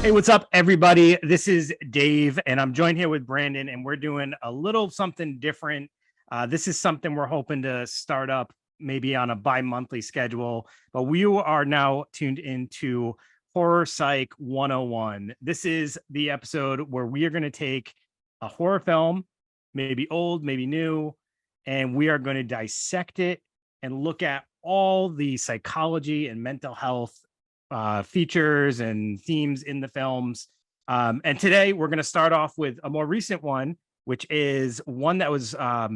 Hey, what's up, everybody? This is Dave, and I'm joined here with Brandon, and we're doing a little something different. This is something we're hoping to start up maybe on a bi-monthly schedule, but we are now tuned into Horror Psych 101. This is the episode where we are going to take a horror film, maybe old, maybe new, and we are going to dissect it and look at all the psychology and mental health features and themes in the films. And today we're going to start off with a more recent one, which is one that was, as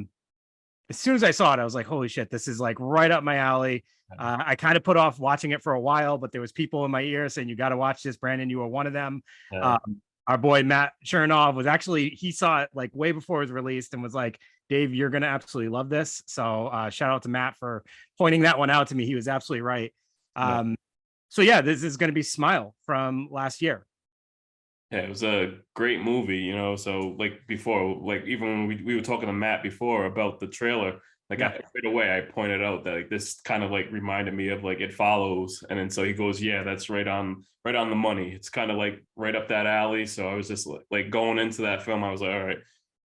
soon as I saw it, I was like, holy shit, this is like right up my alley. I kind of put off watching it for a while, but there was people in my ear saying, you got to watch this, Brandon. You were one of them. Yeah. Our boy, Matt Chernov, was actually, he saw it like way before it was released and was like, Dave, you're going to absolutely love this. So shout out to Matt for pointing that one out to me. He was absolutely right. So yeah, this is going to be Smile from last year. Yeah, it was a great movie. So like before, like even when we were talking to Matt before about the trailer, like Yeah. right away I pointed out that like this kind of like reminded me of like It Follows, and then so he goes, yeah, that's right on the money. It's kind of like right up that alley. So I was just like going into that film, I was like, all right,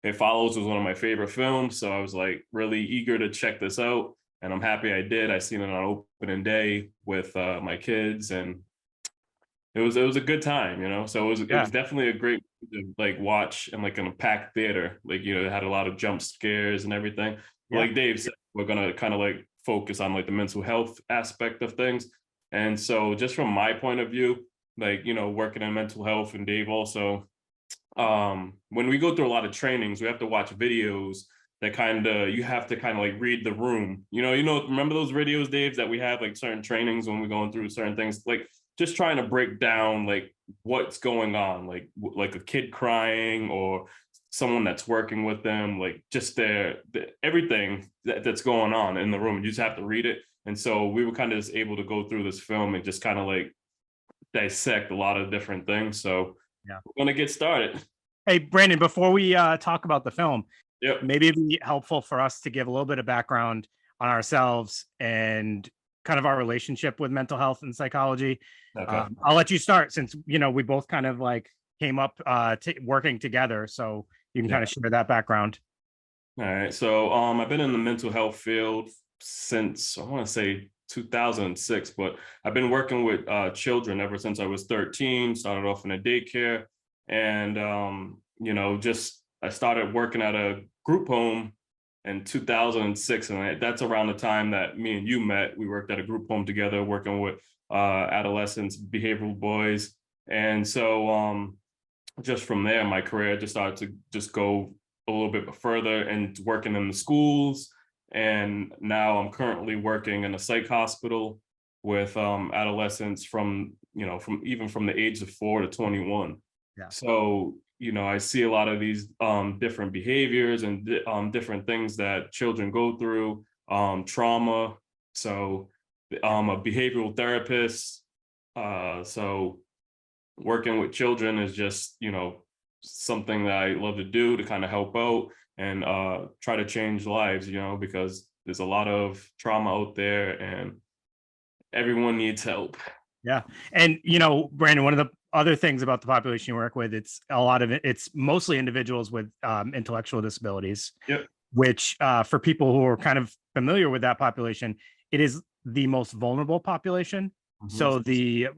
It Follows was one of my favorite films, so I was like really eager to check this out, and I'm happy I did. I seen it on opening day with my kids, and it was a good time. So it Yeah. was definitely a great movie to like watch and like in a packed theater. Like, it had a lot of jump scares and everything. But Yeah. like Dave said, we're gonna kind of like focus on like the mental health aspect of things. And so just from my point of view, like, working in mental health, and Dave also, when we go through a lot of trainings, we have to watch videos that kind of you have to kind of like read the room. Remember those videos, Dave, that we have like certain trainings when we're going through certain things, like just trying to break down like what's going on, like a kid crying or someone that's working with them, like just everything that's going on in the room. You just have to read it. And so we were kind of just able to go through this film and just kind of like dissect a lot of different things. So Yeah. we're gonna get started. Hey, Brandon, before we talk about the film, Yep. maybe it'd be helpful for us to give a little bit of background on ourselves and kind of our relationship with mental health and psychology. Okay. I'll let you start since, we both kind of like came up working together. So you can Yeah. kind of share that background. All right. So I've been in the mental health field since I want to say 2006, but I've been working with children ever since I was 13. Started off in a daycare, and just I started working at a group home in 2006, and that's around the time that me and you met. We worked at a group home together, working with adolescents, behavioral boys, and so just from there, my career just started to just go a little bit further and working in the schools. And now I'm currently working in a psych hospital with adolescents from the age of 4 to 21. Yeah. So, I see a lot of these different behaviors and different things that children go through, trauma. So, a behavioral therapist. So working with children is just something that I love to do to kind of help out and try to change lives, because there's a lot of trauma out there and everyone needs help. Yeah. And, Brandon, one of the other things about the population you work with, it's mostly individuals with intellectual disabilities, Yep. which for people who are kind of familiar with that population, it is the most vulnerable population. So the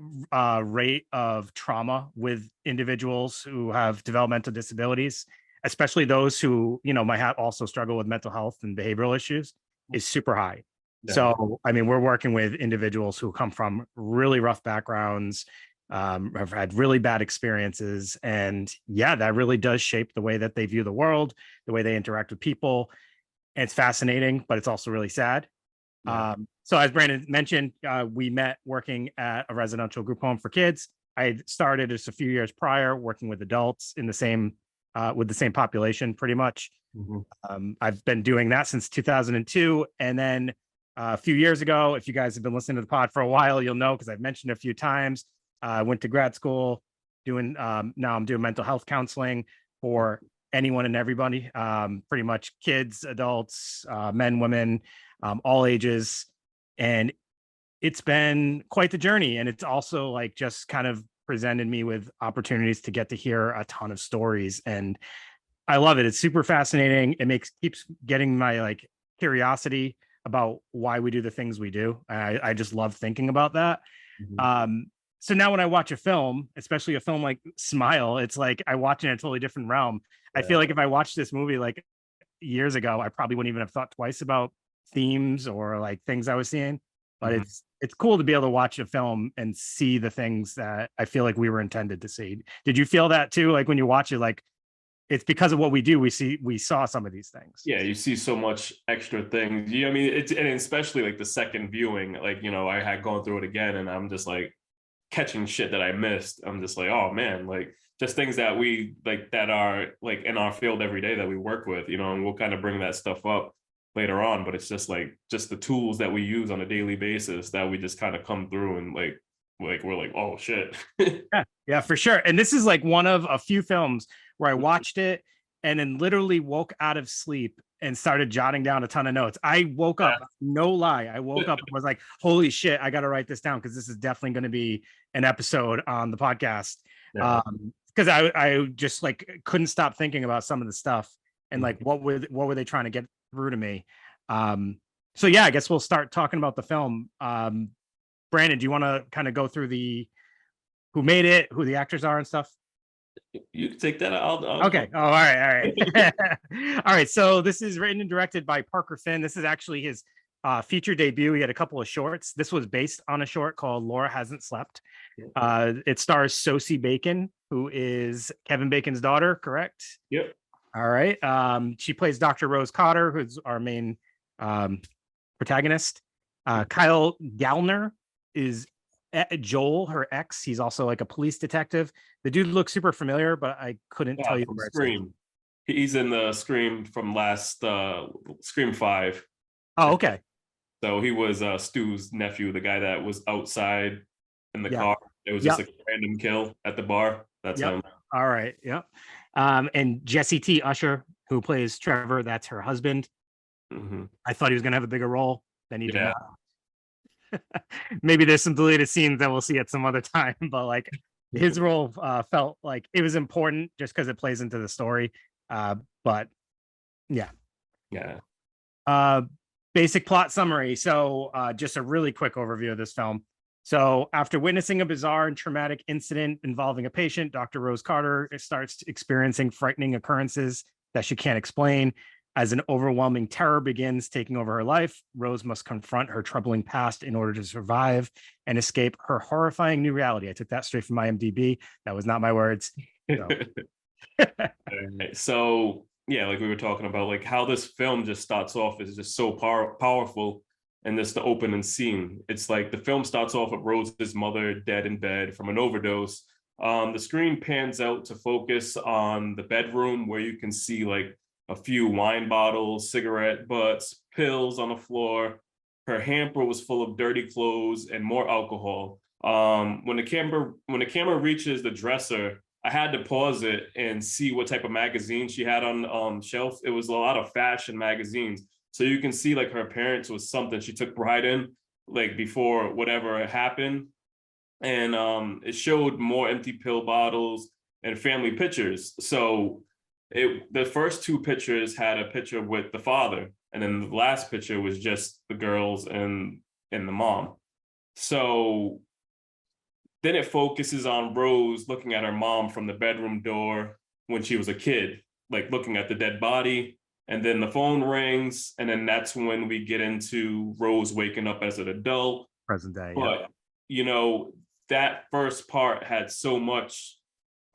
rate of trauma with individuals who have developmental disabilities, especially those who, might have also struggle with mental health and behavioral issues, is super high. Yeah. So, I mean, we're working with individuals who come from really rough backgrounds, have had really bad experiences. And yeah, that really does shape the way that they view the world, the way they interact with people. And it's fascinating, but it's also really sad. Yeah. So as Brandon mentioned, we met working at a residential group home for kids. I had started just a few years prior working with adults in the same with the same population, pretty much. I've been doing that since 2002, and then a few years ago, if you guys have been listening to the pod for a while, you'll know because I've mentioned it a few times. I went to grad school doing now I'm doing mental health counseling for anyone and everybody, pretty much kids, adults, men, women, all ages. And it's been quite the journey. And it's also like just kind of presented me with opportunities to get to hear a ton of stories, and I love it. It's super fascinating. It keeps getting my like curiosity about why we do the things we do. I just love thinking about that. Mhm. Um, so now when I watch a film, especially a film like Smile, it's like I watch in a totally different realm. I Yeah. feel like if I watched this movie like years ago, I probably wouldn't even have thought twice about themes or like things I was seeing. But Mhm. it's cool to be able to watch a film and see the things that I feel like we were intended to see. Did you feel that too? Like when you watch it, like it's because of what we do, we saw some of these things. Yeah, you see so much extra things. I mean, it's and especially like the second viewing, like I had gone through it again, and I'm just like catching shit that I missed. I'm just like, oh man, like just things that we like that are like in our field every day that we work with, and we'll kind of bring that stuff up later on. But it's just the tools that we use on a daily basis that we just kind of come through and like we're like, oh shit. Yeah, for sure. And this is like one of a few films where I watched it and then literally woke out of sleep and started jotting down a ton of notes. I woke up, no lie. I woke up and was like, holy shit, I got to write this down because this is definitely going to be an episode on the podcast. Yeah. Because I just like couldn't stop thinking about some of the stuff and like Mhm. what were they trying to get through to me. So yeah, I guess we'll start talking about the film. Brandon, do you want to kind of go through the who made it, who the actors are and stuff? You can take that. I'll Okay. Oh, all right. All right. All right. So this is written and directed by Parker Finn. This is actually his feature debut. He had a couple of shorts. This was based on a short called Laura Hasn't Slept. It stars Sosie Bacon, who is Kevin Bacon's daughter, correct? Yep. All right. She plays Dr. Rose Cotter, who's our main um, protagonist. Kyle Gallner is Joel, her ex. He's also like a police detective. The dude looks super familiar, but I couldn't tell Yeah, you from where it's like. Scream. He's in the Scream from last Scream 5. Oh, okay. So he was Stu's nephew, the guy that was outside in the Yeah. car. It was just Yep. like a random kill at the bar. That's Yep. him. All right. Yep. And Jesse T. Usher, who plays Trevor, that's her husband. Hmm. I thought he was going to have a bigger role than he did Yeah. not. Maybe there's some deleted scenes that we'll see at some other time, but like his role felt like it was important just because it plays into the story. But yeah. Yeah. Uh, Basic plot summary. So, just a really quick overview of this film. So, after witnessing a bizarre and traumatic incident involving a patient, Dr. Rose Carter starts experiencing frightening occurrences that she can't explain. As an overwhelming terror begins taking over her life, Rose must confront her troubling past in order to survive and escape her horrifying new reality. I took that straight from IMDb. That was not my words. So. Alright, so yeah, like we were talking about, like how this film just starts off is just so powerful, and this the opening scene. It's like the film starts off with Rose's mother dead in bed from an overdose. The screen pans out to focus on the bedroom where you can see like a few wine bottles, cigarette butts, pills on the floor. Her hamper was full of dirty clothes and more alcohol. When the camera reaches the dresser, I had to pause it and see what type of magazine she had on shelf. It was a lot of fashion magazines. So you can see like her appearance was something she took pride in, like before whatever happened. And it showed more empty pill bottles and family pictures. So the first two pictures had a picture with the father, and then the last picture was just the girls and the mom. So then it focuses on Rose looking at her mom from the bedroom door when she was a kid, like looking at the dead body. And then the phone rings. And then that's when we get into Rose waking up as an adult. Present day. Yeah. But, you know, that first part had so much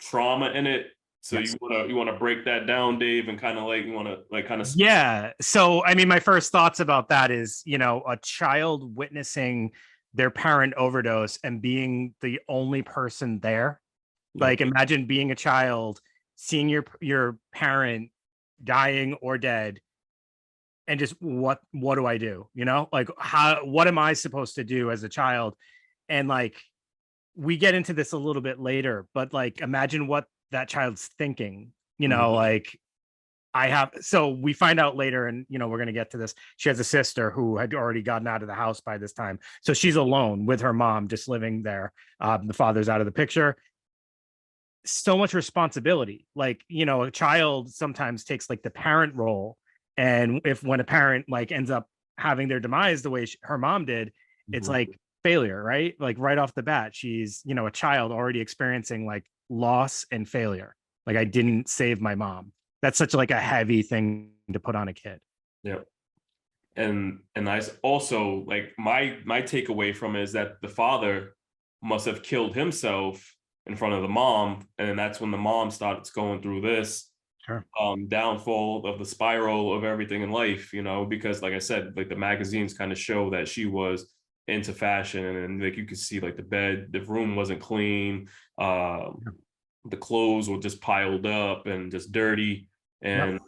trauma in it. So Yes. you wanna break that down, Dave, and kind of like you want to like kind of Yeah. So, I mean, my first thoughts about that is, a child witnessing their parent overdose and being the only person there. Like, imagine being a child, seeing your parent dying or dead, and just what do I do? Like what am I supposed to do as a child? And like we get into this a little bit later, but like imagine what that child's thinking, Mhm. like I have, so we find out later, and we're going to get to this. She has a sister who had already gotten out of the house by this time. So she's alone with her mom, just living there. The father's out of the picture. So much responsibility. Like, a child sometimes takes like the parent role. And if when a parent like ends up having their demise the way her mom did, it's Mhm. like failure, right? Like right off the bat, she's, a child already experiencing like loss and failure. Like I didn't save my mom. That's such like a heavy thing to put on a kid. Yeah. And also like my takeaway from it is that the father must have killed himself in front of the mom, and that's when the mom starts going through this Sure. downfall of the spiral of everything in life, because like I said, like the magazines kind of show that she was into fashion, and like you could see like the room wasn't clean, the clothes were just piled up and just dirty, Yep. and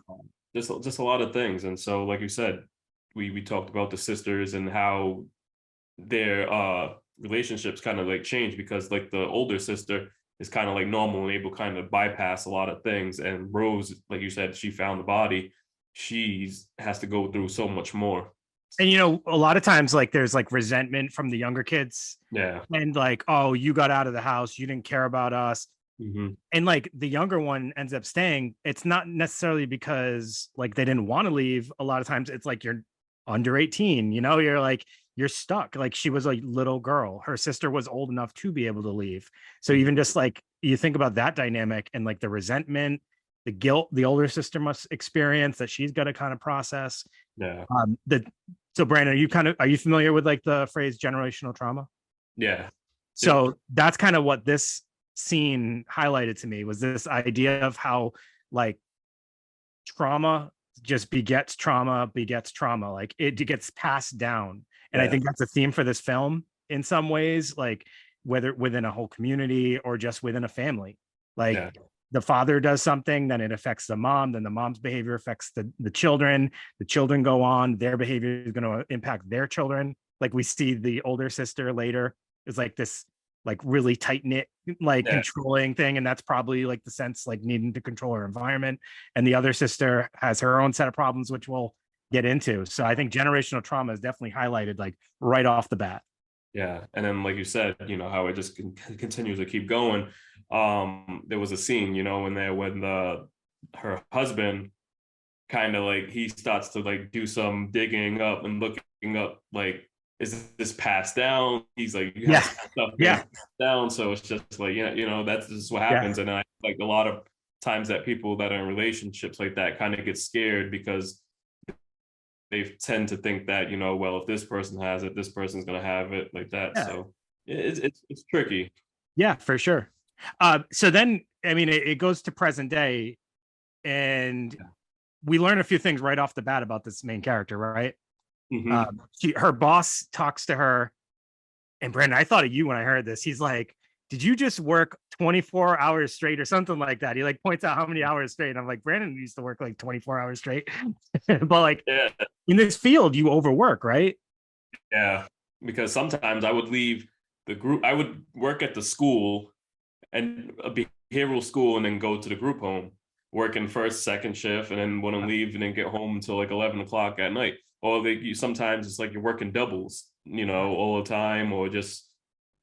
just a lot of things. And so like you said, we talked about the sisters and how their relationships kind of like change, because like the older sister is kind of like normal and able to kind of bypass a lot of things, and Rose, like you said, she found the body, she's has to go through so much more. And a lot of times like there's like resentment from the younger kids, Yeah. and like, oh, you got out of the house, you didn't care about us. Hmm. And like the younger one ends up staying. It's not necessarily because like they didn't want to leave. A lot of times it's like you're under 18, you're like, you're stuck. Like she was a little girl, her sister was old enough to be able to leave. So even just like you think about that dynamic and like the resentment, the guilt the older sister must experience that she's got to kind of process. Yeah. The So Brandon, are you familiar with like the phrase generational trauma? Yeah. Yep. So that's kind of what this scene highlighted to me, was this idea of how like trauma just begets trauma begets trauma, like it gets passed down. And I Yeah. think that's a theme for this film in some ways, like whether within a whole community or just within a family. Like Yeah. the father does something, then it affects the mom, then the mom's behavior affects the children. The children go on, their behavior is going to impact their children. Like we see the older sister later is like this like really tight knit, like Yeah. controlling thing. And that's probably like the sense like needing to control her environment. And the other sister has her own set of problems, which we'll get into. So I think generational trauma is definitely highlighted like right off the bat. Yeah. And then, like you said, how it just continues to keep going. There was a scene, in there when her husband kind of like he starts to like do some digging up and looking up, like, is this passed down? He's like, you have Yeah. stuff Yeah. passed down. So it's just like, that's just what Yeah. happens. And I like a lot of times that people that are in relationships like that kind of get scared because they tend to think that, well, if this person has it, this person's going to have it, like that. Yeah. So it's tricky. Yeah, for sure. So then, I mean, it goes to present day, and we learn a few things right off the bat about this main character, right? Mm-hmm. Her boss talks to her, and Brandon, I thought of you when I heard this. He's like, "Did you just work 24 hours straight or something like that?" He like points out how many hours straight. And I'm like, Brandon used to work like 24 hours straight, but like Yeah. in this field, you overwork, right? Yeah. Because sometimes I would leave the group, I would work at the school and a behavioral school and then go to the group home, working first, second shift, and then wouldn't leave and then get home until like 11 o'clock at night. Or sometimes it's like you're working doubles, all the time, or just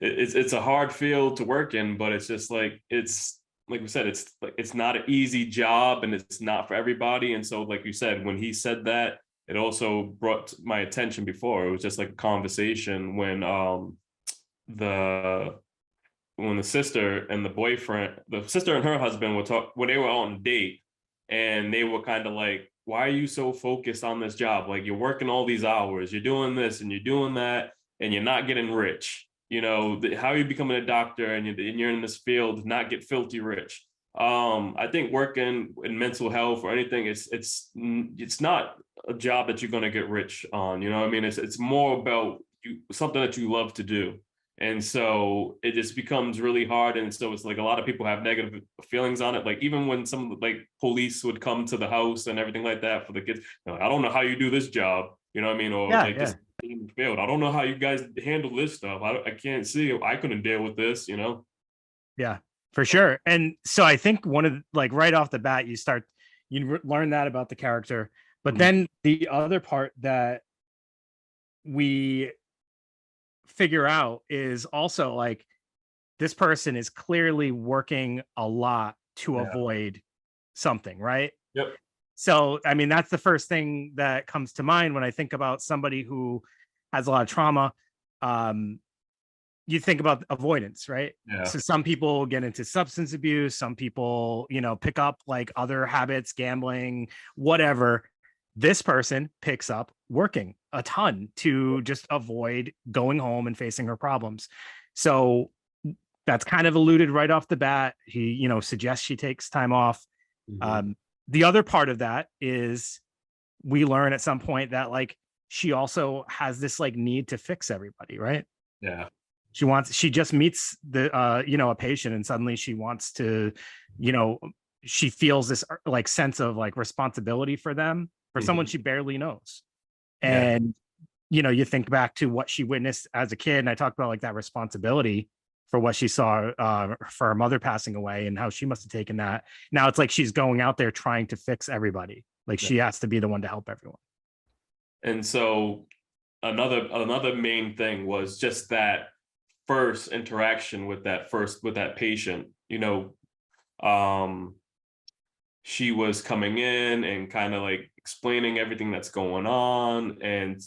it's a hard field to work in, but it's just like we said, it's like it's not an easy job and it's not for everybody. And so, like you said, when he said that, it also brought my attention before. It was just like a conversation when the the sister and the sister and her husband were when they were on a date, and they were kind of like, why are you so focused on this job? Like, you're working all these hours, you're doing this and you're doing that, and you're not getting rich. How are you becoming a doctor and you're in this field, not get filthy rich? I think working in mental health or anything, it's not a job that you're going to get rich on. You know what I mean? It's more about something that you love to do. And so it just becomes really hard. And so it's like a lot of people have negative feelings on it. Like even when some like police would come to the house and everything like that for the kids, I don't know how you do this job. You know what I mean? Or Yeah, like yeah. this field. I don't know how you guys handle this stuff. I can't see. I couldn't deal with this, Yeah, for sure. And so I think one of like right off the bat, learn that about the character. But Mhm. then the other part that we figure out is also like this person is clearly working a lot to Yeah. avoid something, right? Yep. So, I mean, that's the first thing that comes to mind when I think about somebody who has a lot of trauma. Um, you think about avoidance, right? Yeah. So some people get into substance abuse, some people, pick up like other habits, gambling, whatever. This person picks up working a ton to just avoid going home and facing her problems. So that's kind of alluded right off the bat. He, suggests she takes time off. Mhm. Um, the other part of that is we learn at some point that like she also has this like need to fix everybody, right? Yeah. She just meets a patient and suddenly she wants to, you know, she feels this like sense of like responsibility for them, for someone Mhm. she barely knows. Yeah. And, you think back to what she witnessed as a kid. And I talked about like that responsibility for what she saw for her mother passing away and how she must have taken that. Now it's like she's going out there trying to fix everybody. Like Yeah. she has to be the one to help everyone. And so another main thing was just that first interaction with that patient. Um, she was coming in and kind of like explaining everything that's going on, and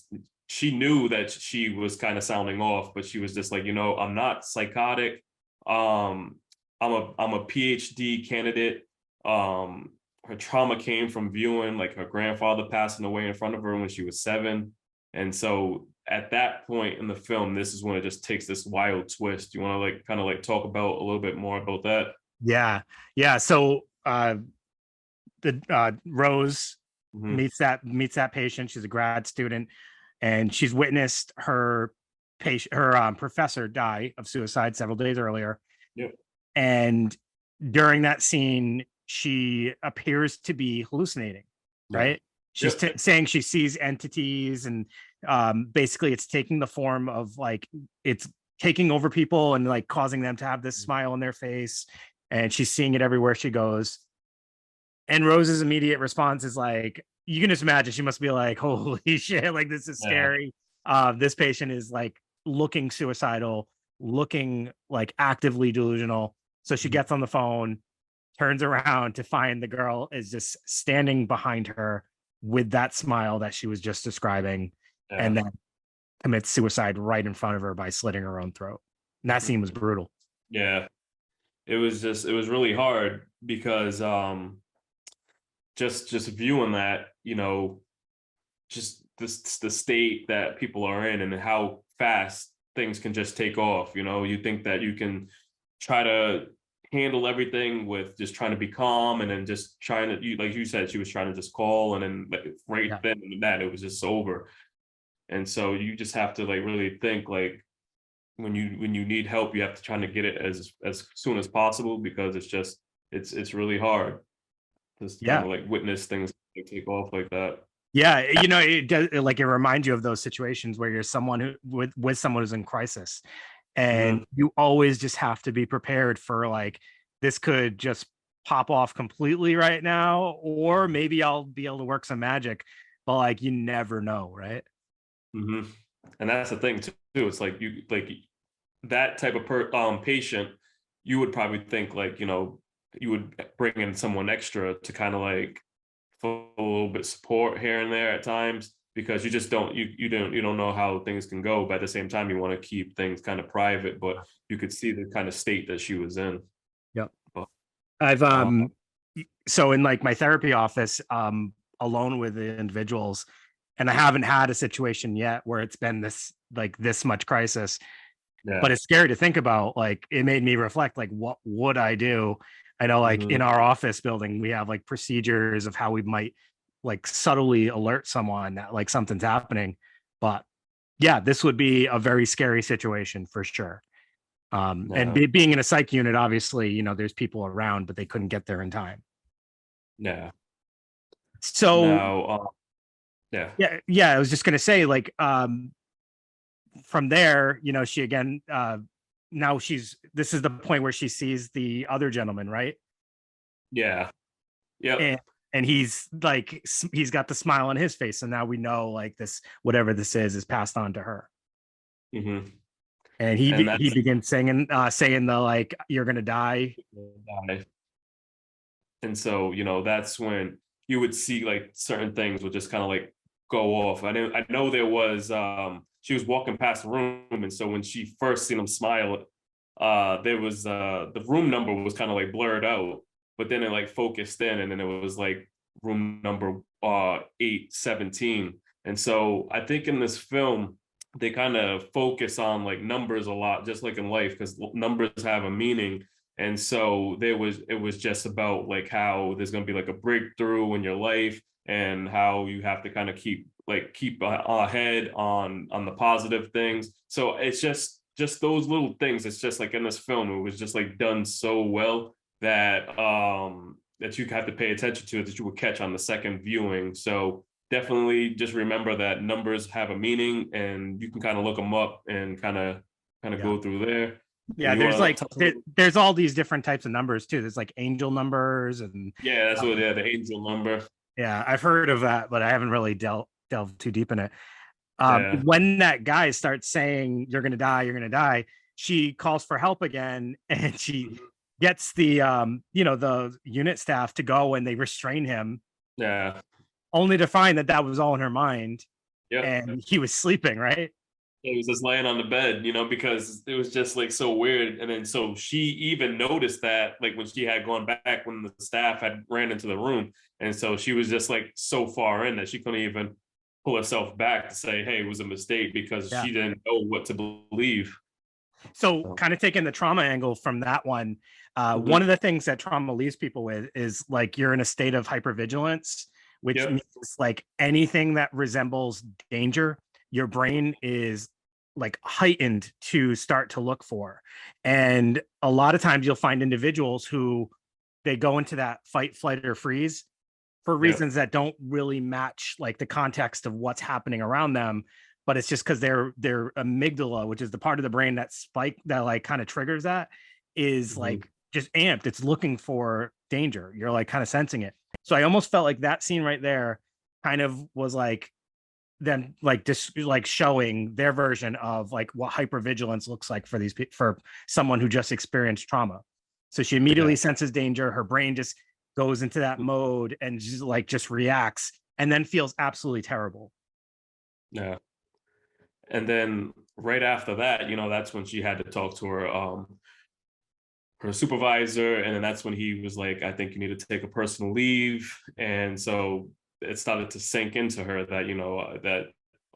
she knew that she was kind of sounding off, but she was just like, I'm not psychotic. I'm a PhD candidate. Her trauma came from viewing like her grandfather passing away in front of her when she was 7. And so at that point in the film, this is when it just takes this wild twist. You want to like kind of like talk about a little bit more about that? Yeah. Yeah. So the Rose Hmm. meets that patient. She's a grad student, and she's witnessed her professor die of suicide several days earlier. Yep. And during that scene, she appears to be hallucinating, Yeah. right? She's Yep. saying she sees entities, and basically, it's taking the form of like it's taking over people and like causing them to have this smile on their face, and she's seeing it everywhere she goes. And Rose's immediate response is like, you can just imagine she must be like, holy shit, like this is Yeah. scary. This patient is like looking suicidal, looking like actively delusional. So she Mhm. gets on the phone, turns around to find the girl is just standing behind her with that smile that she was just describing, Yeah. and then commits suicide right in front of her by slitting her own throat. And that scene was brutal. Yeah. It was really hard because just viewing that, just the state that people are in and how fast things can just take off. You think that you can try to handle everything with just trying to be calm, and then just trying to, like you said, she was trying to just call, and then like, right Yeah. then and that it was just over. And so you just have to like really think like when you need help, you have to try to get it as soon as possible, because it's really hard just kind Yeah. of like witness things take off like that. Yeah, it does, like it reminds you of those situations where you're someone who with someone who's in crisis, and Hmm. you always just have to be prepared for like this could just pop off completely right now, or maybe I'll be able to work some magic, but like you never know, right? Hmm. And that's the thing too. It's like you like that type of patient, you would probably think like, you would bring in someone extra to kind of like for a little bit support here and there at times, because you just don't you don't know how things can go, but at the same time you want to keep things kind of private, but you could see the kind of state that she was in. Yep. But I've uh, so in like my therapy office, alone with the individuals, and I haven't had a situation yet where it's been this much crisis, yeah. but it's scary to think about. Like it made me reflect, like, what would I do? I know like Hmm. in our office building, we have like procedures of how we might like subtly alert someone that like something's happening. But yeah, this would be a very scary situation for sure. And Yeah. being in a psych unit, obviously, there's people around, but they couldn't get there in time. Yeah. So Now, yeah. yeah, I was just gonna say, like, from there, she again, now this is the point where she sees the other gentleman, right? Yeah. Yep. And and he's like, he's got the smile on his face. So now we know like this, whatever this is passed on to her. Hmm. And And he that's begins singing, saying the like, "You're gonna die." and so, that's when you would see like certain things would just kind of like go off. I know there was she was walking past the room, and so when she first seen him smile, there was the room number was kind of like blurred out, but then it like focused in, and then it was like room number 817. And so I think in this film they kind of focus on like numbers a lot, just like in life, because numbers have a meaning. And so it was just about like how there's going to be like a breakthrough in your life, and how you have to kind of keep ahead on the positive things. So it's just those little things. It's just like in this film, it was just like done so well that that you have to pay attention to it, that you would catch on the second viewing. So definitely just remember that numbers have a meaning, and you can kind of look them up and kind of Yeah. go through there. And Yeah, you there's want like to there's all these different types of numbers too. There's like angel numbers and Yeah, that's what, um, yeah, the angel number. yeah, I've heard of that, but I haven't really delved too deep in it. Yeah. When that guy starts saying you're gonna die, you're gonna die, she calls for help again, and she Mhm. gets the the unit staff to go, and they restrain him, Yeah. only to find that that was all in her mind, Yep. and he was sleeping, right? He was just laying on the bed, because it was just like so weird. And then so she even noticed that like when she had gone back when the staff had ran into the room. And so she was just like so far in that she couldn't even pull herself back to say, hey, it was a mistake, because Yeah. she didn't know what to believe. So So, kind of taking the trauma angle from that one, one mhm. of the things that trauma leaves people with is like you're in a state of hypervigilance, which Yep. means like anything that resembles danger, your brain is like heightened to start to look for. And a lot of times you'll find individuals who they go into that fight, flight, or freeze for Yep. reasons that don't really match like the context of what's happening around them, but it's just because their amygdala, which is the part of the brain that spike that like kind of triggers that, is Mhm. like just amped. It's looking for danger. You're like kind of sensing it. So I almost felt like that scene right there kind of was like them like just like showing their version of like what hypervigilance looks like for for someone who just experienced trauma. So she Yeah. immediately senses danger, her brain just goes into that mode and just reacts, and then feels absolutely terrible. Yeah. And then right after that, that's when she had to talk to her supervisor, and then that's when he was like, I think you need to take a personal leave. And so it started to sink into her that that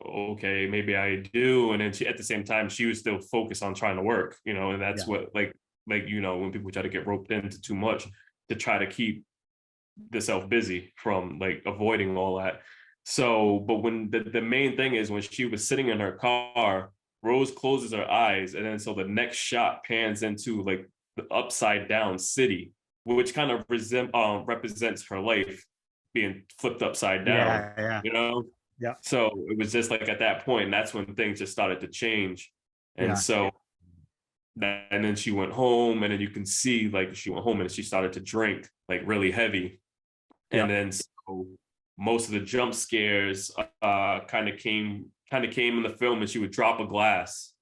okay, maybe I do. And then she, at the same time, she was still focused on trying to work, and that's Yeah. what like when people try to get roped into too much to try to keep the self busy from like avoiding all that. So but when the main thing is when she was sitting in her car, Rose closes her eyes, and then so the next shot pans into like the upside down city, which kind of represents her life being flipped upside down, Yeah. Yeah. you know? Yeah. So it was just like at that point, that's when things just started to change. And Yeah. so and then she went home, and then you can see like she went home and she started to drink like really heavy. Yeah. And then so most of the jump scares kind of came in the film, and she would drop a glass.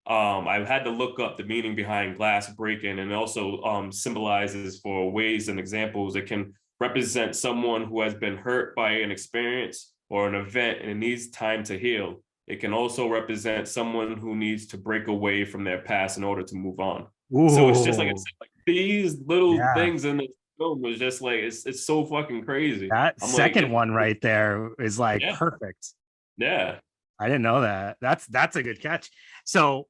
I had to look up the meaning behind glass breaking, and also symbolizes for ways and examples. It can represent someone who has been hurt by an experience or an event and it needs time to heal. It can also represent someone who needs to break away from their past in order to move on. So it's just like Ooh. it's like these little Yeah. things in the film was just like it's so fucking crazy. That I'm like, second one right there is like yeah, perfect. yeah. I didn't know that. That's a good catch. So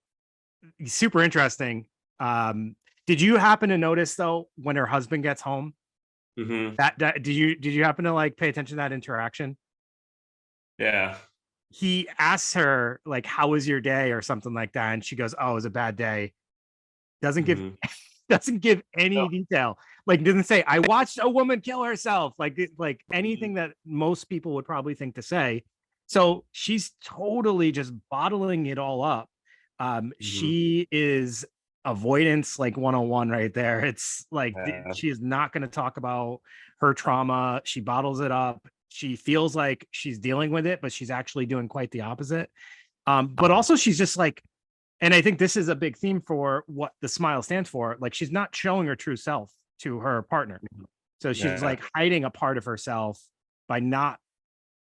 super interesting. Did you happen to notice though when her husband gets home Hmm. that did you happen to like pay attention to that interaction? Yeah. He asks her like, "How was your day?" or something like that, and she goes, "Oh, it was a bad day." Doesn't give Hmm. doesn't give any detail. Like doesn't say, "I watched a woman kill herself." Like anything that most people would probably think to say. So she's totally just bottling it all up. Hmm. She is avoidance like 101 right there. It's like Yeah. she is not going to talk about her trauma. She bottles it up. She feels like she's dealing with it, but she's actually doing quite the opposite. But also she's just like, and I think this is a big theme for what the smile stands for. Like she's not showing her true self to her partner. So she's Yeah. like hiding a part of herself by not,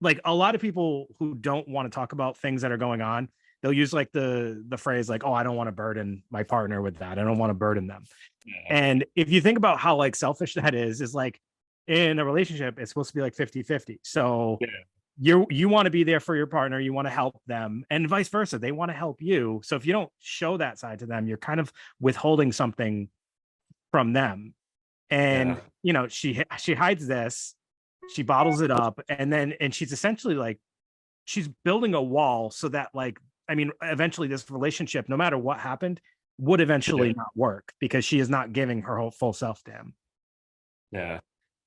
like a lot of people who don't want to talk about things that are going on, they'll use like the phrase like, oh, I don't want to burden my partner with that. I don't want to burden them. Yeah. And if you think about how like selfish that is like in a relationship, it's supposed to be like 50-50. So Yeah. you want to be there for your partner, you want to help them, and vice versa. They want to help you. So if you don't show that side to them, you're kind of withholding something from them. Yeah. And she hides this, she bottles it up, and she's essentially like she's building a wall so that like I mean eventually this relationship, no matter what happened, would Yeah. eventually not work because she is not giving her whole full self to him. Yeah.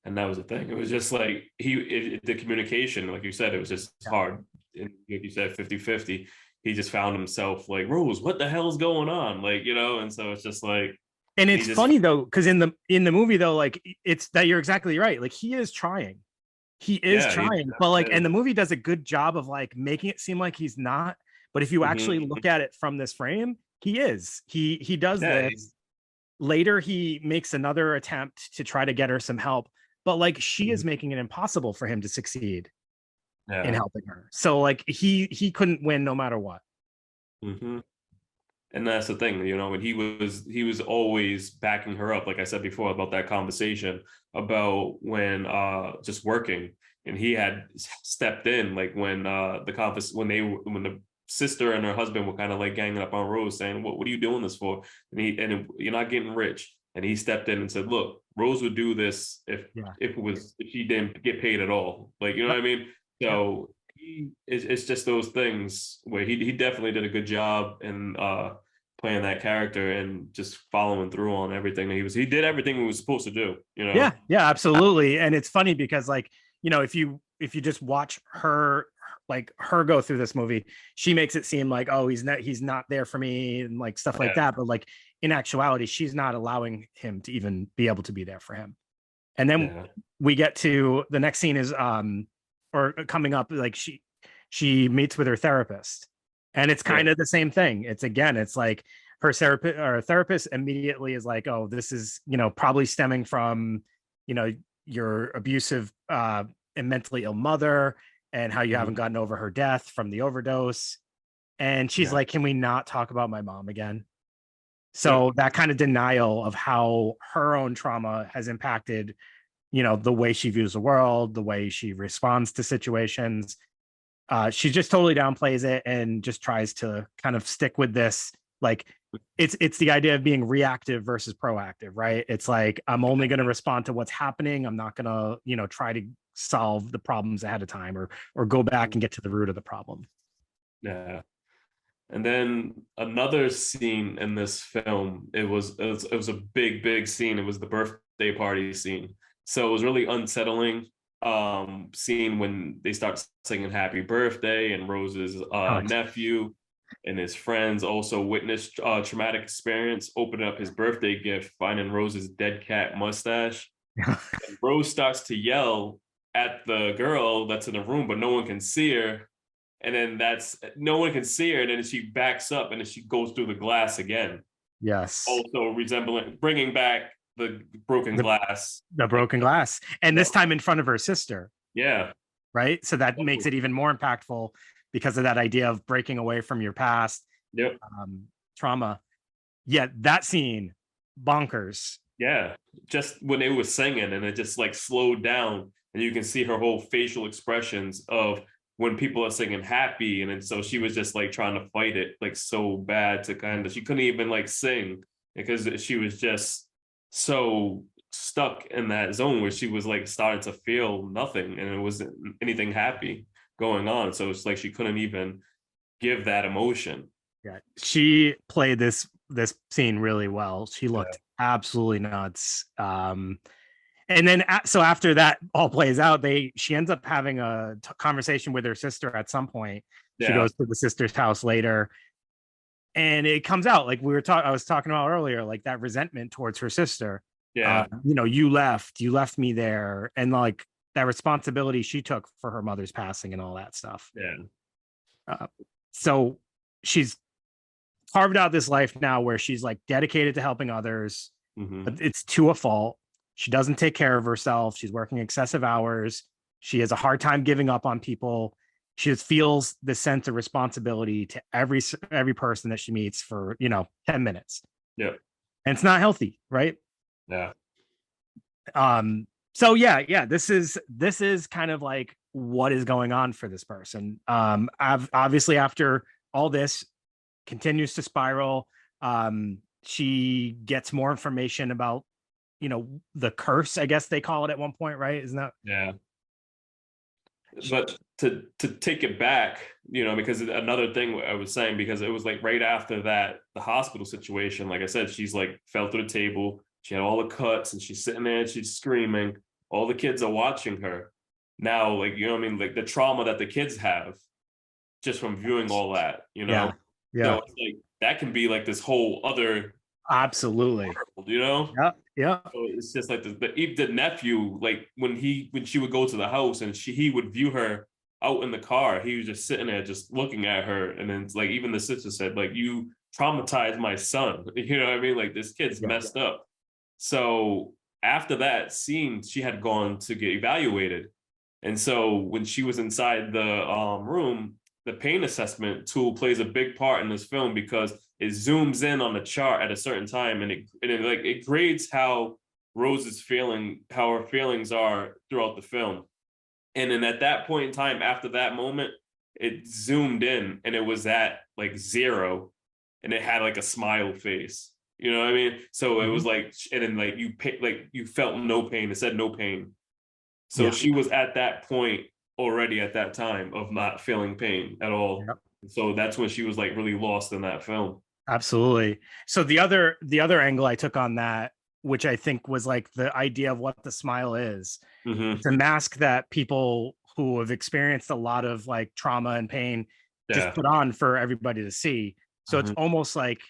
And that was the thing. It was just like the communication, like you said, it was just Yeah. hard. And like you said, 50-50. He just found himself like, Rose, what the hell's going on? Like, and so it's just like And he it's just funny though, because in the movie though, like it's that you're exactly right. Like he is trying. He is yeah, he trying, but like, definitely and is. the movie does a good job of like making it seem like he's not. But if you actually Mhm. look at it from this frame, he is. He does Yeah, this. Later, he makes another attempt to try to get her some help, but like she is making it impossible for him to succeed in yeah. helping her. So like he couldn't win no matter what. hmm And that's the thing, and he was always backing her up, like I said before about that conversation about when just working, and he had stepped in like when when the sister and her husband were kind of like ganging up on Rose saying, what are you doing this for? You're not getting rich. And he stepped in and said, look, Rose would do this Yeah. if she didn't get paid at all. Like, you know Yep. what I mean? Yep. So it's just those things where he definitely did a good job in playing that character and just following through on everything that he did everything he was supposed to do, Yeah. Yeah. Absolutely. And it's funny because like if you just watch her like her go through this movie, she makes it seem like oh he's not there for me and like stuff like Yeah. that. But like in actuality, she's not allowing him to even be able to be there for him. And then Yeah. we get to the next scene is or coming up like she meets with her therapist, and it's Yeah. kind of the same thing. It's like her therapist immediately is like, oh, this is probably stemming from you know your abusive and mentally ill mother, and how you haven't Mhm. gotten over her death from the overdose. And she's Yeah. like, can we not talk about my mom again? Yep. So that kind of denial of how her own trauma has impacted the way she views the world, the way she responds to situations. She just totally downplays it and just tries to kind of stick with this. Like it's the idea of being reactive versus proactive, right? It's like I'm only going to respond to what's happening. I'm not going to, try to solve the problems ahead of time or go back and get to the root of the problem. Yeah. And then another scene in this film, it was a big scene. It was the birthday party scene. So it was really unsettling scene when they start singing happy birthday, and Rose's Oh, nephew and his friends also witnessed traumatic experience, opening up his birthday gift, finding Rose's dead cat mustache. And Rose starts to yell at the girl that's in the room, but no one can see her, and then that's no one can see her, and then she backs up and then she goes through the glass again, yes. also resembling bringing back the broken The, glass. the Like, broken glass. And yep. this time in front of her sister, Yeah. right? So that makes it even more impactful because of that idea of breaking away from your past Yep. trauma. Yeah, that scene, bonkers. Yeah. Just when they were singing and it just like slowed down, and you can see her whole facial expressions of when people are singing happy, and then so she was just like trying to fight it like so bad to kind of she couldn't even like sing because she was just so stuck in that zone where she was like starting to feel nothing and it wasn't anything happy going on, so it's like she couldn't even give that emotion. Yeah, she played this scene really well. She Yeah. looked absolutely nuts. And then so after that all plays out, she ends up having a conversation with her sister at some point. She Yeah. goes to the sister's house later, and it comes out like I was talking about earlier, like that resentment towards her sister. Yeah. You left me there, and like that responsibility she took for her mother's passing and all that stuff. Yeah. uh, so she's carved out this life now where she's like dedicated to helping others, Hmm. but it's to a fault. She doesn't take care of herself. She's working excessive hours. She has a hard time giving up on people. She just feels the sense of responsibility to every person that she meets for 10 minutes, Yeah. and it's not healthy, right? Yeah. So yeah, this is kind of like what is going on for this person. I've obviously, after all this, continues to spiral. She gets more information about the curse, I guess they call it at one point, right? Isn't that? Yeah. But to take it back, because another thing I was saying, because it was like right after that, the hospital situation, like I said, she's like fell through the table. She had all the cuts and she's sitting there and she's screaming. All the kids are watching her. Now, like, what I mean? Like the trauma that the kids have just from viewing all that, Yeah, So yeah, it's like that can be like this whole other absolutely. world, you know? Yeah, yeah, So it's just like even the nephew, like when she would go to the house and he would view her out in the car, he was just sitting there just looking at her. And then it's like even the sister said, like, you traumatized my son. You know what I mean? Like this kid's yeah. messed up. So after that scene, she had gone to get evaluated. And so when she was inside the room, the pain assessment tool plays a big part in this film because it zooms in on the chart at a certain time and it grades how Rose's how her feelings are throughout the film. And then at that point in time, after that moment, it zoomed in and it was at like 0 and it had like a smile face. You know what I mean? So it was Mhm. like, and then like you felt no pain. It said no pain. So Yeah, she was at that point already at that time of not feeling pain at all. yeah, So that's when she was like really lost in that film. absolutely. So the other angle I took on that, which I think was like the idea of what the smile is. Hmm. It's a mask that people who have experienced a lot of like trauma and pain just Yeah. put on for everybody to see. So it's Hmm. almost like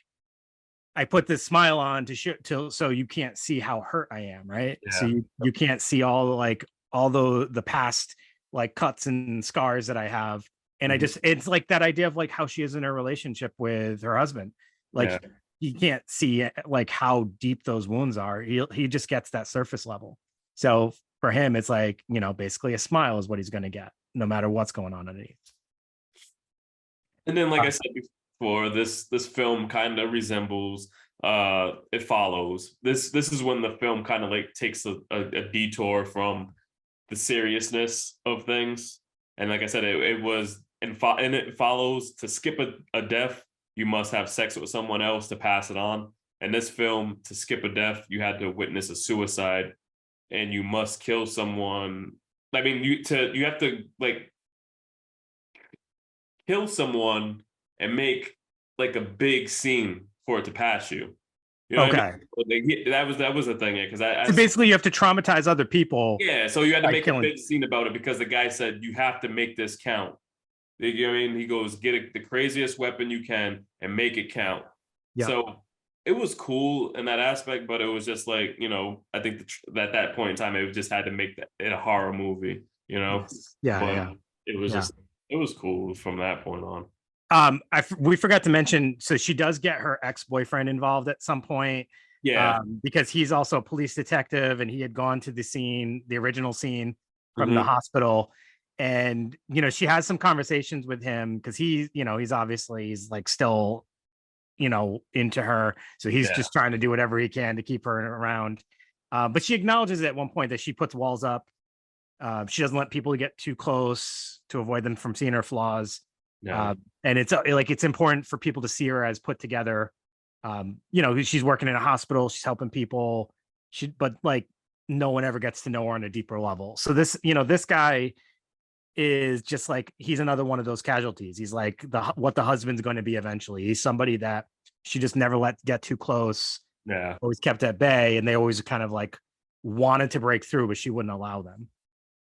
I put this smile on to show till so you can't see how hurt I am, right? So Yeah. you can't see all the past like cuts and scars that I have. And I Hmm. just it's like that idea of like how she is in her relationship with her husband. Yeah. Like he can't see like how deep those wounds are. He just gets that surface level. So for him, it's like, basically a smile is what he's gonna get, no matter what's going on underneath. And then, like Uh, I said before, this film kind of resembles it follows. This is when the film kind of like takes a detour from the seriousness of things. And like I said, it was and it follows to skip a death, you must have sex with someone else to pass it on. And this film, to skip a death, you had to witness a suicide and you must kill someone. I mean, you have to like kill someone and make like a big scene for it to pass you. You know what I okay. mean? Like, that was the thing, because I So basically you have to traumatize other people yeah, so you had to by make a killing. big scene about it because the guy said you have to make this count. You know what I mean? He goes, the craziest weapon you can and make it count. Yeah. So it was cool in that aspect, but it was just like, I think at that point in time, it just had to make it a horror movie. Yes. Yeah, But yeah, it was yeah. just, it was cool from that point on. We forgot to mention, so she does get her ex-boyfriend involved at some point, Yeah. because he's also a police detective and he had gone to the original scene from the Hmm. hospital. And she has some conversations with him because he's like still into her, so he's Yeah. just trying to do whatever he can to keep her around. But she acknowledges at one point that she puts walls up. She doesn't let people get too close to avoid them from seeing her flaws. Yeah. uh, and it's important for people to see her as put together. She's working in a hospital, she's helping people, but like no one ever gets to know her on a deeper level. So this guy is just like, he's another one of those casualties. He's like what the husband's going to be eventually. He's somebody that she just never let get too close, Yeah. always kept at bay, and they always kind of like wanted to break through, but she wouldn't allow them.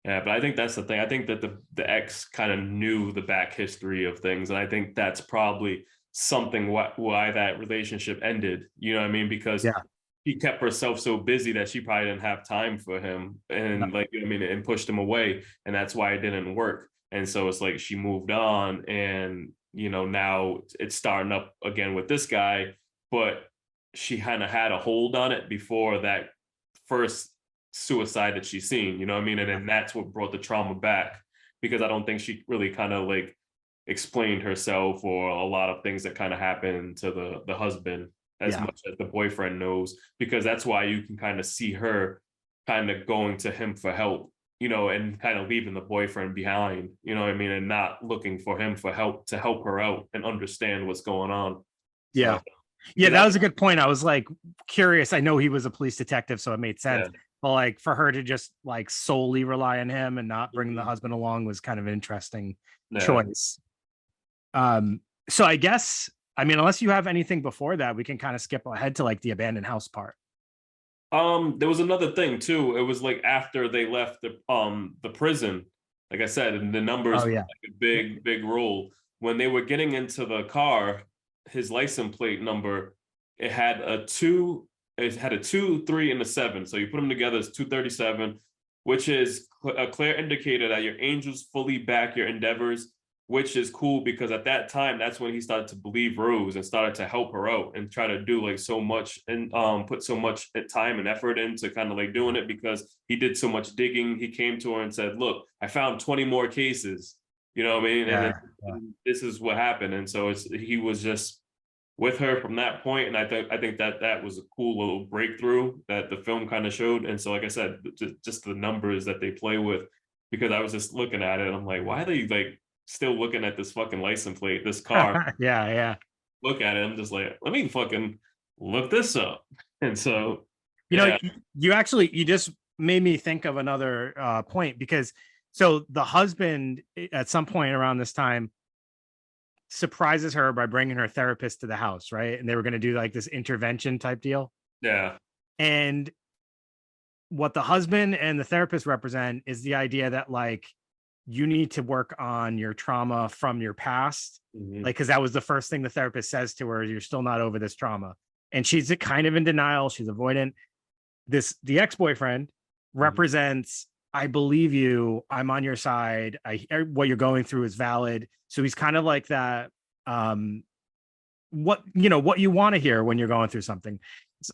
Yeah, but I think that's the thing. I think that the ex kind of knew the back history of things, and I think that's probably something why that relationship ended. You know what I mean? Because Yeah. she kept herself so busy that she probably didn't have time for him, No. and like, you know what I mean, and pushed him away, and that's why it didn't work. And so it's like she moved on, and now it's starting up again with this guy, but she kind of had a hold on it before that first suicide that she's seen. You know what I mean? And then that's what brought the trauma back, because I don't think she really kind of like explained herself or a lot of things that kind of happened to the husband as Yeah. much as the boyfriend knows, because that's why you can kind of see her kind of going to him for help, and kind of leaving the boyfriend behind, you know what I mean, and not looking for him for help to help her out and understand what's going on. Yeah. So Yeah, because that was a good point. I was like curious. I know he was a police detective, so it made sense. yeah, But like for her to just like solely rely on him and not bring the mhm, husband along was kind of an interesting yeah. choice. So I guess, I mean, unless you have anything before that, we can kind of skip ahead to like the abandoned house part. There was another thing too. It was like after they left the prison, like I said, and the numbers Oh played yeah. like a big role. When they were getting into the car, his license plate number, it had a two, it had a 2, 3, and a 7. So you put them together, it's 237, which is a clear indicator that your angels fully back your endeavors, which is cool because at that time, that's when he started to believe Rose and started to help her out and try to do like so much and put so much time and effort into kind of like doing it, because he did so much digging. He came to her and said, look, I found 20 more cases, you know what I mean? And then Yeah. Yeah. this is what happened. And so he was just with her from that point. And I think that was a cool little breakthrough that the film kind of showed. And so, like I said, just the numbers that they play with, because I was just looking at it, and I'm like, why are they like still looking at this fucking license plate, this car? Yeah. Yeah. Look at it, I'm just like, let me fucking look this up. And so, You know, yeah, you just made me think of another point because so the husband at some point around this time surprises her by bringing her therapist to the house, right? And they were going to do like this intervention type deal. yeah, And what the husband and the therapist represent is the idea that like you need to work on your trauma from your past, mhm, like because that was the first thing the therapist says to her, you're still not over this trauma. And she's kind of in denial, she's avoidant. The ex-boyfriend mhm, represents, I believe you, I'm on your side, what you're going through is valid. So he's kind of like that, what you want to hear when you're going through something.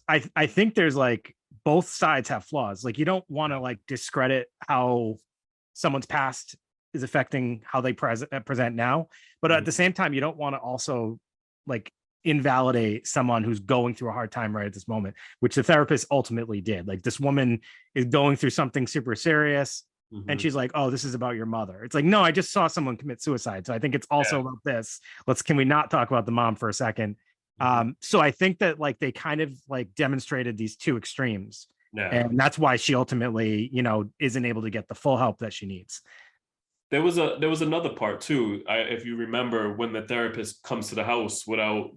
I think there's like both sides have flaws. Like you don't want to like discredit how someone's past is affecting how they present now, but at mhm, the same time, you don't want to also like invalidate someone who's going through a hard time right at this moment, which the therapist ultimately did. Like this woman is going through something super serious. And mhm, she's like, "Oh, this is about your mother." It's like, no, I just saw someone commit suicide. So I think it's also yeah, about this. Can we not talk about the mom for a second? mhm, So I think that like they kind of like demonstrated these two extremes, yeah. and that's why she ultimately, isn't able to get the full help that she needs. There was another part too. If you remember, when the therapist comes to the house without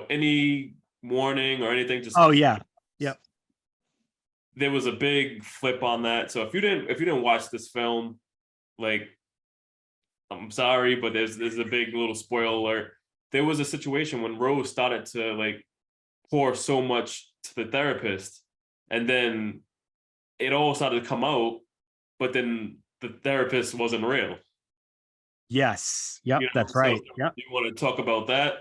any warning or anything, just Oh yeah, yep. there was a big flip on that. So if you didn't watch this film, like, I'm sorry, but there's a big little spoiler alert. There was a situation when Rose started to like pour so much to the therapist, and then it all started to come out, but then the therapist wasn't real. Yes, yep, that's So right. Yep. you want to talk about that?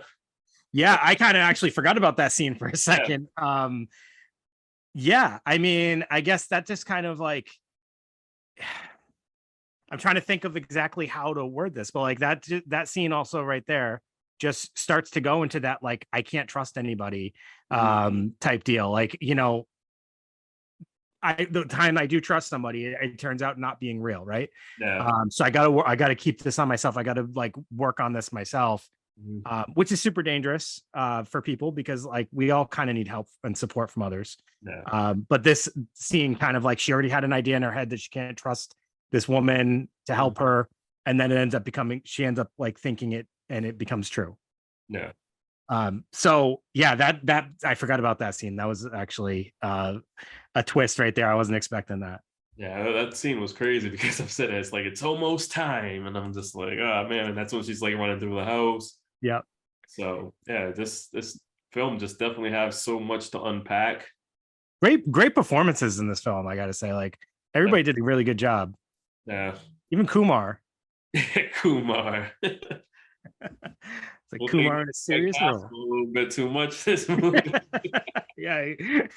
Yeah, I kind of actually forgot about that scene for a Yeah. second. Yeah, I mean, I guess that just kind of like I'm trying to think of exactly how to word this, but like that scene also right there just starts to go into that like I can't trust anybody Mhm. type deal. Like, the time I do trust somebody, it turns out not being real, right? Yeah. So I gotta keep this on myself. I gotta like work on this myself, Mhm. which is super dangerous for people because like we all kind of need help and support from others. Yeah. But this scene kind of like she already had an idea in her head that she can't trust this woman to Mhm. help her, and then she ends up like thinking it, and it becomes true. Yeah. So yeah, that I forgot about that scene. That was actually a twist right there. I wasn't expecting that. Yeah, that scene was crazy because I'm sitting there, it's like it's almost time, and I'm just like, oh man, and that's when she's like running through the house. Yep. So yeah, this film just definitely has so much to unpack. Great performances in this film, I gotta say. Like everybody did a really good job. Yeah. Even Kumar. Kumar. It's like Well, Kumar in a they serious cast role. him a little bit too much this movie. Yeah, it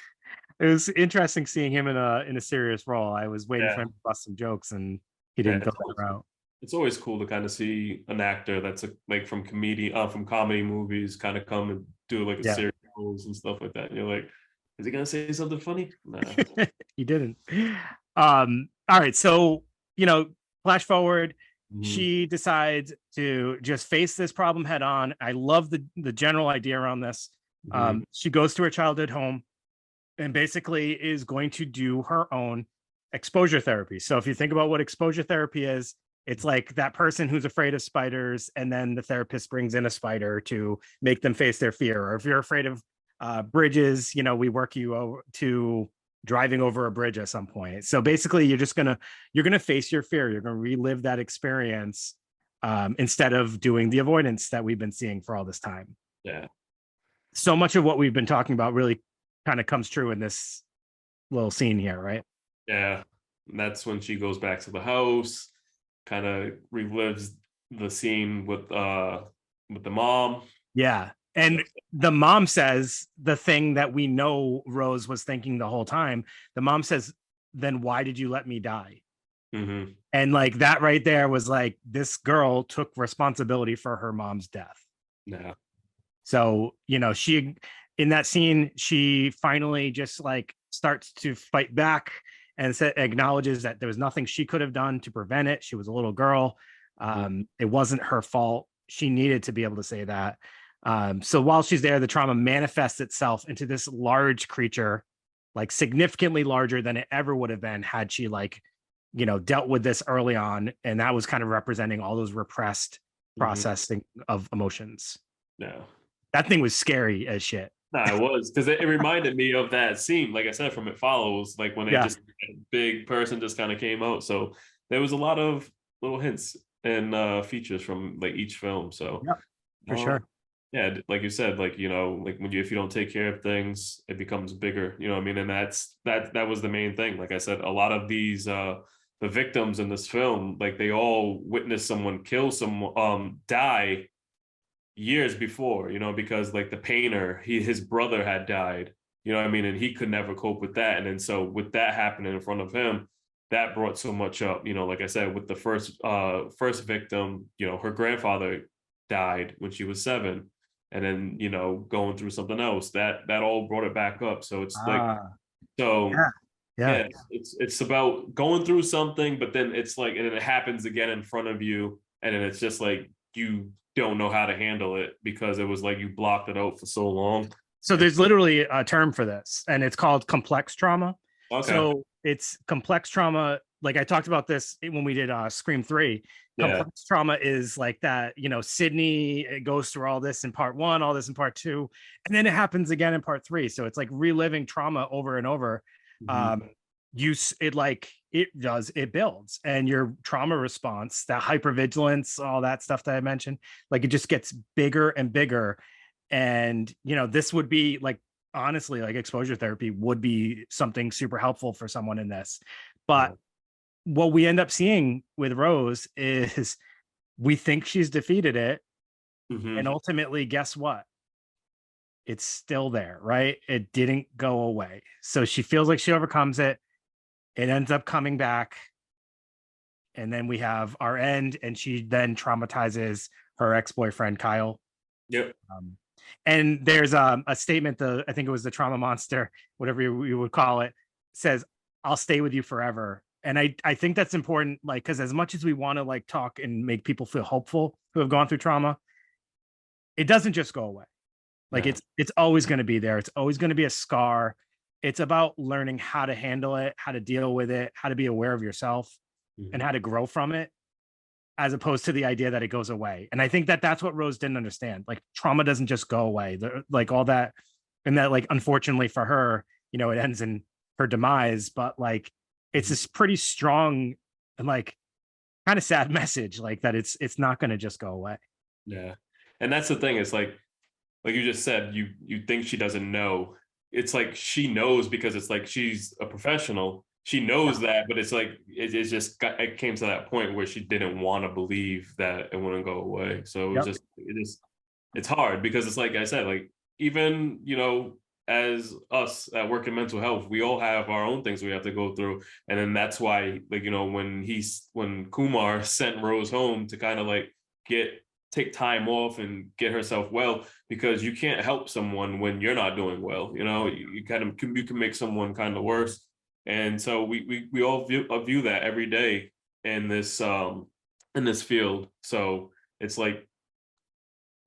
was interesting seeing him in a serious role. I was waiting for Yeah. him to bust some jokes, and he Yeah, didn't go that route. it's always cool to kind of see an actor that's like from comedy movies kind of come and do like a Yeah, serious roles and stuff like that. And you're like, is he gonna say something funny? Nah. he didn't. All right, so flash forward. Mhm. She decides to just face this problem head on. I love the general idea around this. Mhm. She goes to her childhood home and basically is going to do her own exposure therapy. So if you think about what exposure therapy is, it's like that person who's afraid of spiders, and then the therapist brings in a spider to make them face their fear. Or if you're afraid of bridges, we work you over to driving over a bridge at some point. So basically, you're gonna face your fear. You're gonna relive that experience instead of doing the avoidance that we've been seeing for all this time. Yeah. So much of what we've been talking about really kind of comes true in this little scene here, right? Yeah. And that's when she goes back to the house, kind of relives the scene with the mom. Yeah. And the mom says the thing that we know Rose was thinking the whole time. The mom says, then why did you let me die? Hmm. And like that right there was like, this girl took responsibility for her mom's death. Yeah. So, she in that scene, she finally just like starts to fight back and acknowledges that there was nothing she could have done to prevent it. She was a little girl. Mhm. It wasn't her fault. She needed to be able to say that. So while she's there, the trauma manifests itself into this large creature, like significantly larger than it ever would have been had she dealt with this early on. And that was kind of representing all those repressed Mhm. processing of emotions. Yeah. That thing was scary as shit. No, I was because it reminded me of that scene, like I said, from It Follows, like when they Yeah. just a big person just kind of came out. So there was a lot of little hints and features from like each film. So Yeah, for um, sure. yeah, like you said, like like when if you don't take care of things, it becomes bigger. You know what I mean? And that was the main thing. Like I said, a lot of these the victims in this film, like they all witnessed someone kill someone, die years before, because like the painter, his brother had died, you know what I mean? And he could never cope with that. And then so with that happening in front of him, that brought so much up, like I said, with the first victim, her grandfather died when she was 7. And then, going through something else, that all brought it back up. So it's like, Ah, so yeah, yeah. yeah, it's about going through something, but then it's like, and then it happens again in front of you, and then it's just like you don't know how to handle it because it was like you blocked it out for so long. So And there's literally a term for this, and it's called complex trauma. okay, So it's complex trauma. Like I talked about this when we did Scream 3. yeah, Complex trauma is like that, Sydney, it goes through all this in part 1, all this in part 2, and then it happens again in part 3. So it's like reliving trauma over and over. mhm, Um, it builds, and your trauma response, that hypervigilance, all that stuff that I mentioned, like it just gets bigger and bigger. And this would be like, honestly, like exposure therapy would be something super helpful for someone in this. But yeah, what we end up seeing with Rose is we think she's defeated it, and mhm, ultimately, guess what? It's still there, right? It didn't go away. So she feels like she overcomes it. It ends up coming back, and then we have our end, and she then traumatizes her ex-boyfriend Kyle. yep, um, and there's a statement, I think it was the trauma monster, whatever you would call it, says, I'll stay with you forever. And I think that's important, like, because as much as we want to like talk and make people feel hopeful who have gone through trauma, it doesn't just go away. Like no, it's always going to be there. It's always going to be a scar. It's about learning how to handle it, how to deal with it, how to be aware of yourself, and mhm, how to grow from it, as opposed to the idea that it goes away. And I think that that's what Rose didn't understand. Like trauma doesn't just go away. Like all that, and that like unfortunately for her, it ends in her demise. But like it's mhm, this pretty strong and like kind of sad message, like that it's not going to just go away. yeah. And that's the thing. It's like you just said, you think she doesn't know. It's like she knows because it's like she's a professional. She knows Yeah. that, but it's like it came to that point where she didn't want to believe that it wouldn't go away. So it was Yep. just it's hard because it's like I said, like even as us that work in mental health, we all have our own things we have to go through, and then that's why like when Kumar sent Rose home to kind of like get take time off and get herself well, because you can't help someone when you're not doing well. You kind of you can make someone kind of worse, and so we all view that every day in this field. So it's like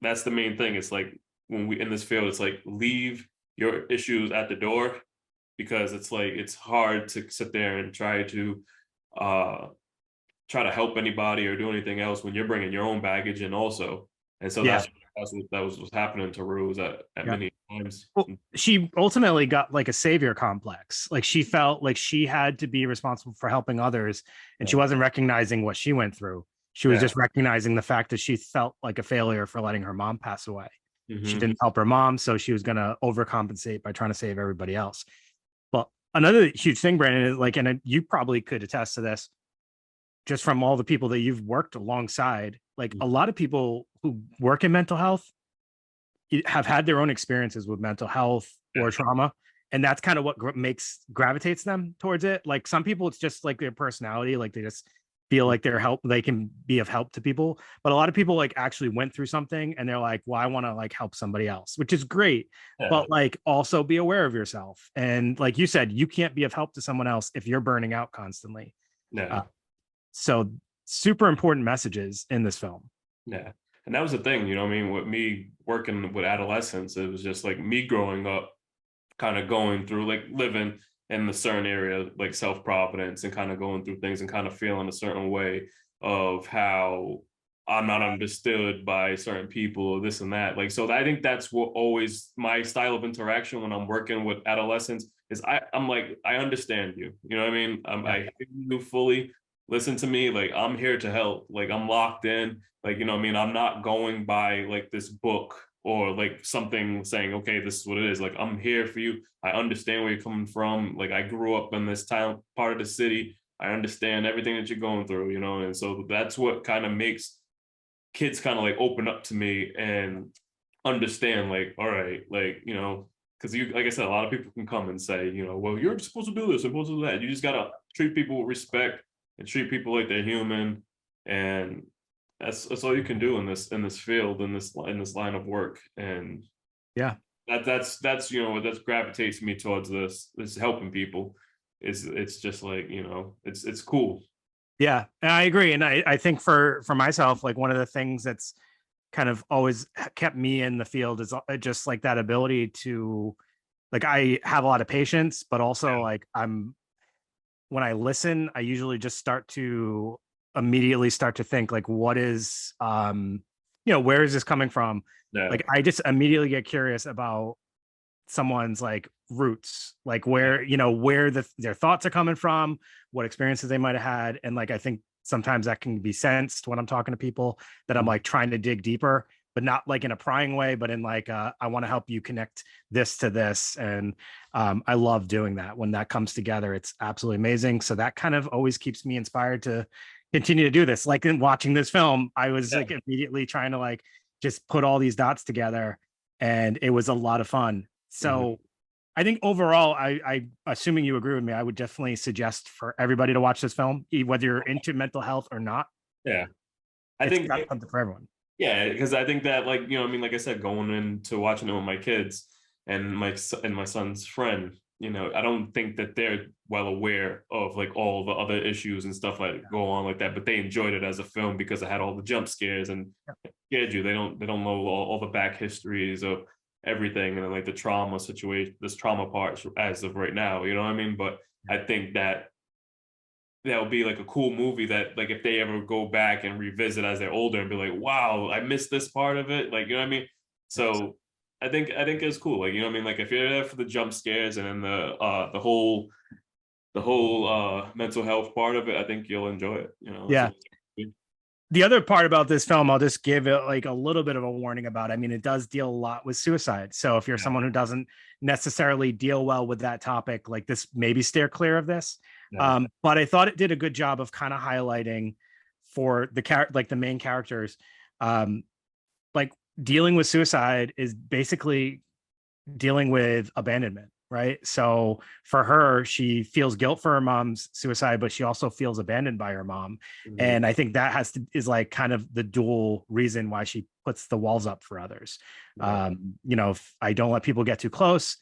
that's the main thing. It's like when we in this field, it's like leave your issues at the door, because it's like it's hard to sit there and uh try to help anybody or do anything else when you're bringing your own baggage in also. And so Yeah. that was happening to Rose at Yeah. many times. Well, she ultimately got like a savior complex. Like she felt like she had to be responsible for helping others, and she Yeah. wasn't recognizing what she went through. She was Yeah. just recognizing the fact that she felt like a failure for letting her mom pass away. She Hmm. didn't help her mom, so she was going to overcompensate by trying to save everybody else. But another huge thing, Brandon, is like, and you probably could attest to this just from all the people that you've worked alongside. Like a lot of people who work in mental health have had their own experiences with mental health Yeah. or trauma, and that's kind of what gravitates them towards it. Like some people it's just like their personality, like they just feel like they can be of help to people, but a lot of people like actually went through something and they're like, well, I want to like help somebody else, which is great, Yeah. but like also be aware of yourself. And like you said, you can't be of help to someone else if you're burning out constantly. Yeah. uh, so super important messages in this film. Yeah. And that was the thing, I mean, with me working with adolescents, it was just like me growing up, kind of going through like living in the certain area, like self-providence, and kind of going through things and kind of feeling a certain way of how I'm not understood by certain people or this and that. Like, so I think that's what always my style of interaction when I'm working with adolescents is I'm like, I understand you. You know what I mean? Yeah. I hear you fully. Listen to me. Like, I'm here to help. Like, I'm locked in. Like, what I mean? I'm not going by like this book or like something saying, okay, this is what it is. Like, I'm here for you. I understand where you're coming from. Like, I grew up in this town, part of the city. I understand everything that you're going through, and so that's what kind of makes kids kind of like open up to me and understand, like, all right, like, because like I said, a lot of people can come and say, well, you're supposed to do this, supposed to do that. You just gotta treat people with respect and treat people like they're human, and that's all you can do in this field, in this line of work. And Yeah. that's what that gravitates me towards this helping people. It's just like, it's cool. Yeah, and I agree. And I think for myself, like one of the things that's kind of always kept me in the field is just like that ability to like I have a lot of patience, but also like when I listen, I usually just immediately start to think like what is where is this coming from? Yeah. Like I just immediately get curious about someone's like roots, like Yeah. where their thoughts are coming from, what experiences they might have had. And like I think sometimes that can be sensed when I'm talking to people that I'm Mhm. like trying to dig deeper, but not like in a prying way, but in like I want to help you connect this to this. And I love doing that. When that comes together, it's absolutely amazing. So that kind of always keeps me inspired to continue to do this. Like in watching this film, I was Yeah. like immediately trying to like just put all these dots together, and it was a lot of fun. Mhm. So I think overall, I assuming you agree with me, I would definitely suggest for everybody to watch this film, whether you're into mental health or not. Yeah. I It's think, got something for everyone. yeah, because I think that, like, I mean, like I said, going into watching it with my kids and my son's friend, I don't think that they're well aware of like all the other issues and stuff like go on like that, but they enjoyed it as a film because it had all the jump scares and scared you. They don't know all the back histories of everything, and like the trauma situation, this trauma part as of right now. You know what I mean? But I think that would be like a cool movie that, like, if they ever go back and revisit as they're older and be like, wow, I missed this part of it, like, you know what I mean? So I think it's cool, like, what I mean, like if you're there for the jump scares and then the whole mental health part of it, I think you'll enjoy it. Yeah. The other part about this film, I'll just give it like a little bit of a warning about. I mean, it does deal a lot with suicide. So if you're Yeah. someone who doesn't necessarily deal well with that topic, like this, maybe steer clear of this. Yeah. But I thought it did a good job of kind of highlighting for the character, like the main characters, um, like dealing with suicide is basically dealing with abandonment, right? So for her, she feels guilt for her mom's suicide, but she also feels abandoned by her mom. Mhm. And I think that is like kind of the dual reason why she puts the walls up for others. Right. If I don't let people get too close,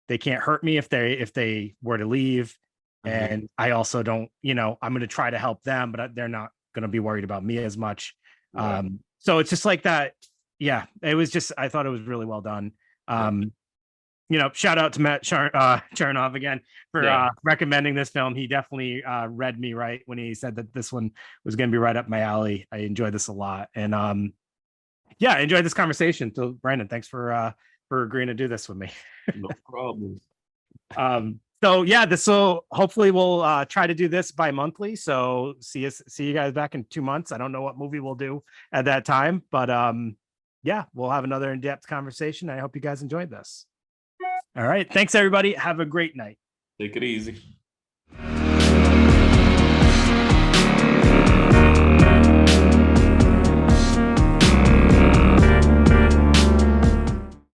they can't hurt me if they were to leave. Mhm. And I also don't, I'm going to try to help them, but they're not going to be worried about me as much. Right. So it's just like that. Yeah, it was just, I thought it was really well done. Yeah. Shout out to Matt Chernoff again for Yeah. recommending this film. He definitely read me right when he said that this one was going to be right up my alley. I enjoyed this a lot, and I enjoyed this conversation. So, Brandon, thanks for agreeing to do this with me. No problem. So yeah, this will hopefully we'll try to do this bi-monthly. So see you guys back in 2 months. I don't know what movie we'll do at that time, but yeah, we'll have another in-depth conversation. I hope you guys enjoyed this. All right. Thanks, everybody. Have a great night. Take it easy.